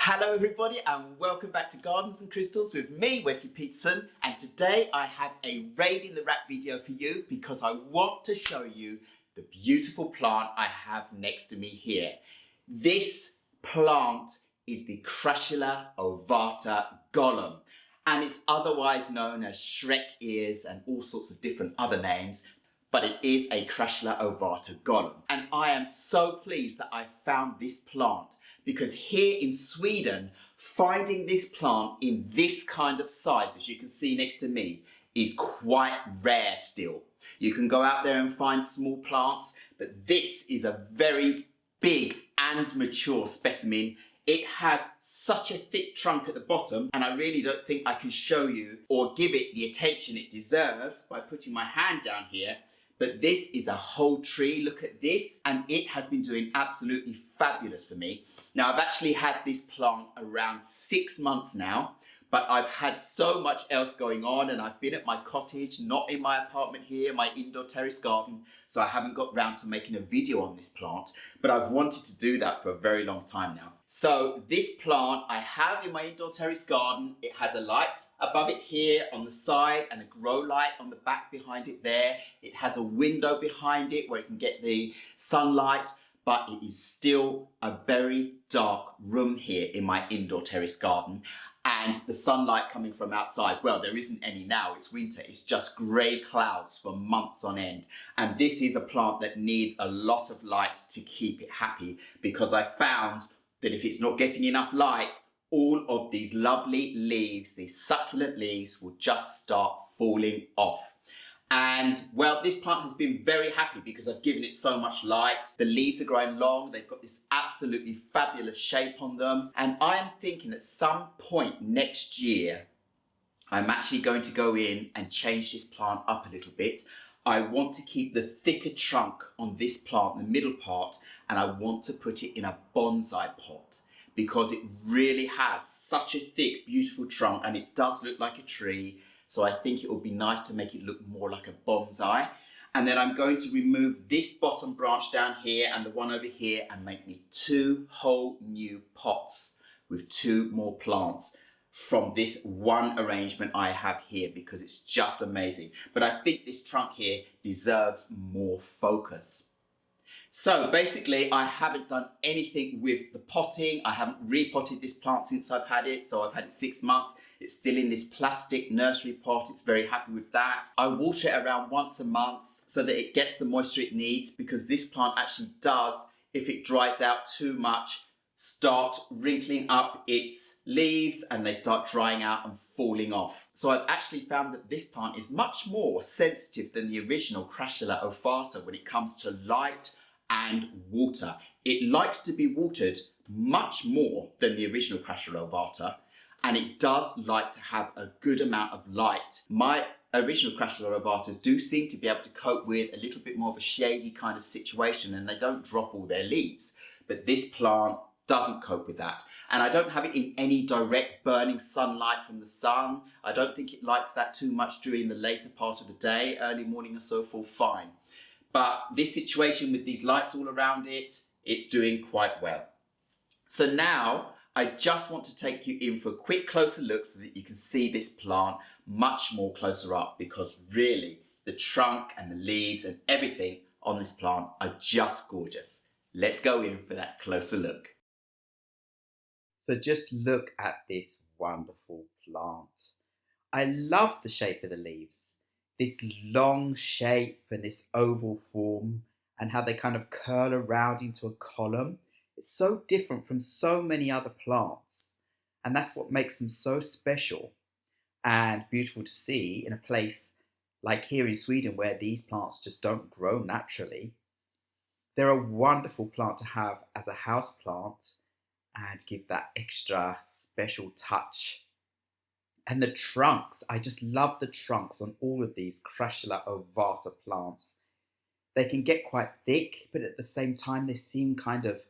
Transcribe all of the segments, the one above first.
Hello everybody and welcome back to Gardens and Crystals with me, Wesley Peterson, and today I have a raid in the rack video for you because I want to show you the beautiful plant I have next to me here. This plant is the Crassula ovata Gollum, and it's otherwise known as Shrek ears and all sorts of different other names, but it is a Crassula ovata Gollum. And I am so pleased that I found this plant because here in Sweden, finding this plant in this kind of size, as you can see next to me, is quite rare still. You can go out there and find small plants, but this is a very big and mature specimen. It has such a thick trunk at the bottom, and I really don't think I can show you or give it the attention it deserves by putting my hand down here. But this is a whole tree, look at this, and it has been doing absolutely fabulous for me. Now I've actually had this plant around 6 months now, but I've had so much else going on and I've been at my cottage, not in my apartment here, my indoor terrace garden, so I haven't got round to making a video on this plant, but I've wanted to do that for a very long time now. So this plant I have in my indoor terrace garden. It has a light above it here on the side and a grow light on the back behind it there. It has a window behind it where it can get the sunlight, but it is still a very dark room here in my indoor terrace garden. And the sunlight coming from outside, well, there isn't any now, it's winter, it's just grey clouds for months on end. And this is a plant that needs a lot of light to keep it happy, because I found that if it's not getting enough light, all of these lovely leaves, these succulent leaves, will just start falling off. And well, this plant has been very happy because I've given it so much light. The leaves are growing long, they've got this absolutely fabulous shape on them. And I am thinking at some point next year, I'm actually going to go in and change this plant up a little bit. I want to keep the thicker trunk on this plant, the middle part, and I want to put it in a bonsai pot because it really has such a thick, beautiful trunk and it does look like a tree. So I think it would be nice to make it look more like a bonsai. And then I'm going to remove this bottom branch down here and the one over here and make me 2 whole new pots with 2 more plants from this one arrangement I have here because it's just amazing. But I think this trunk here deserves more focus. So basically I haven't done anything with the potting. I haven't repotted this plant since I've had it. So I've had it 6 months. It's still in this plastic nursery pot. It's very happy with that. I water it around once a month so that it gets the moisture it needs, because this plant actually does, if it dries out too much, start wrinkling up its leaves and they start drying out and falling off. So I've actually found that this plant is much more sensitive than the original Crassula ovata when it comes to light and water. It likes to be watered much more than the original Crassula ovata. And it does like to have a good amount of light. My original Crassula ovatas do seem to be able to cope with a little bit more of a shady kind of situation and they don't drop all their leaves. But this plant doesn't cope with that. And I don't have it in any direct burning sunlight from the sun. I don't think it likes that too much during the later part of the day, early morning or so forth, fine. But this situation with these lights all around it, it's doing quite well. So now, I just want to take you in for a quick closer look so that you can see this plant much more closer up, because really the trunk and the leaves and everything on this plant are just gorgeous. Let's go in for that closer look. So just look at this wonderful plant. I love the shape of the leaves. This long shape and this oval form and how they kind of curl around into a column. It's so different from so many other plants, and that's what makes them so special and beautiful to see in a place like here in Sweden where these plants just don't grow naturally. They're a wonderful plant to have as a house plant and give that extra special touch. And the trunks, I just love the trunks on all of these Crassula ovata plants. They can get quite thick, but at the same time they seem kind of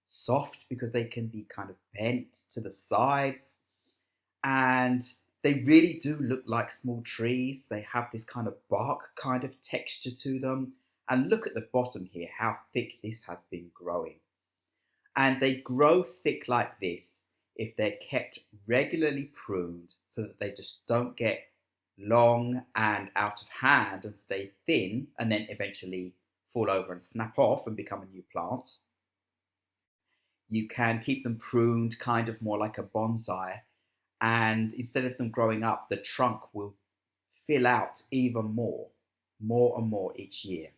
soft because they can be kind of bent to the sides, and they really do look like small trees. They have this kind of bark kind of texture to them, and look at the bottom here, how thick this has been growing. And they grow thick like this if they're kept regularly pruned so that they just don't get long and out of hand and stay thin and then eventually fall over and snap off and become a new plant. You can keep them pruned kind of more like a bonsai, and instead of them growing up, the trunk will fill out even more and more each year.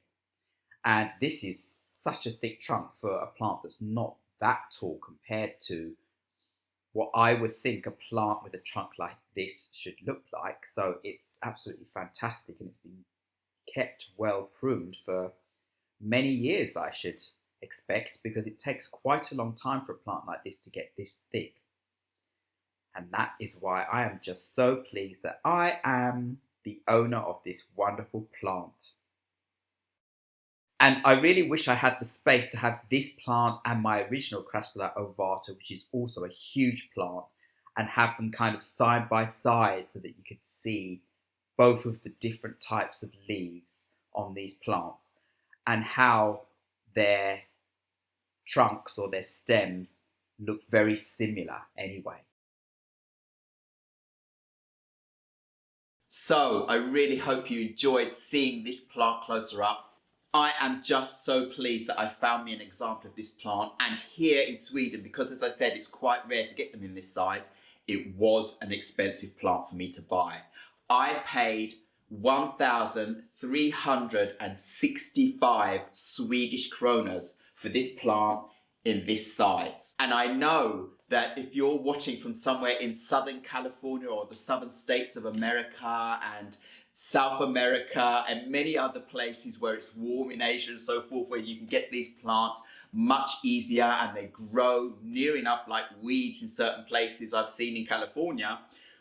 And this is such a thick trunk for a plant that's not that tall compared to what I would think a plant with a trunk like this should look like. So it's absolutely fantastic, and it's been kept well pruned for many years, I should expect, because it takes quite a long time for a plant like this to get this thick. And that is why I am just so pleased that I am the owner of this wonderful plant. And I really wish I had the space to have this plant and my original Crassula ovata, which is also a huge plant, and have them kind of side by side so that you could see both of the different types of leaves on these plants and how their trunks or their stems look very similar anyway. So I really hope you enjoyed seeing this plant closer up. I am just so pleased that I found me an example of this plant, and here in Sweden, because as I said, it's quite rare to get them in this size, it was an expensive plant for me to buy. I paid 1,365 Swedish kroners for this plant in this size. And I know that if you're watching from somewhere in Southern California or the southern states of America and South America and many other places where it's warm in Asia and so forth, where you can get these plants much easier and they grow near enough like weeds in certain places I've seen in California,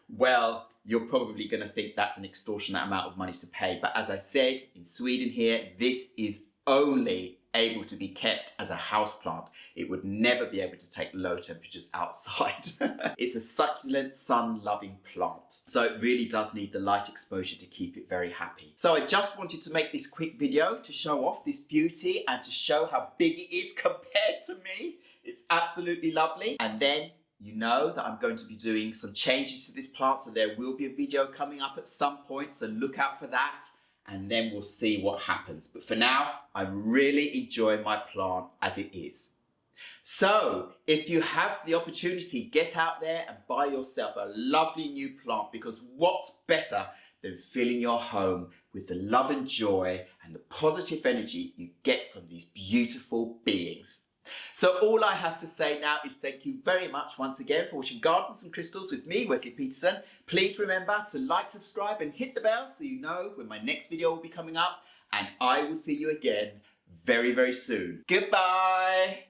well, you're probably going to think that's an extortionate amount of money to pay. But as I said, in Sweden here, this is only able to be kept as a house plant. It would never be able to take low temperatures outside. It's a succulent, sun-loving plant, so it really does need the light exposure to keep it very happy. So I just wanted to make this quick video to show off this beauty and to show how big it is compared to me. It's absolutely lovely. And then you know that I'm going to be doing some changes to this plant, so there will be a video coming up at some point, so look out for that. And then we'll see what happens. But for now, I'm really enjoying my plant as it is. So, if you have the opportunity, get out there and buy yourself a lovely new plant, because what's better than filling your home with the love and joy and the positive energy you get from these beautiful beings. So all I have to say now is thank you very much once again for watching Gardens and Crystals with me, Wesley Peterson. Please remember to like, subscribe and hit the bell so you know when my next video will be coming up. And I will see you again very, very soon. Goodbye.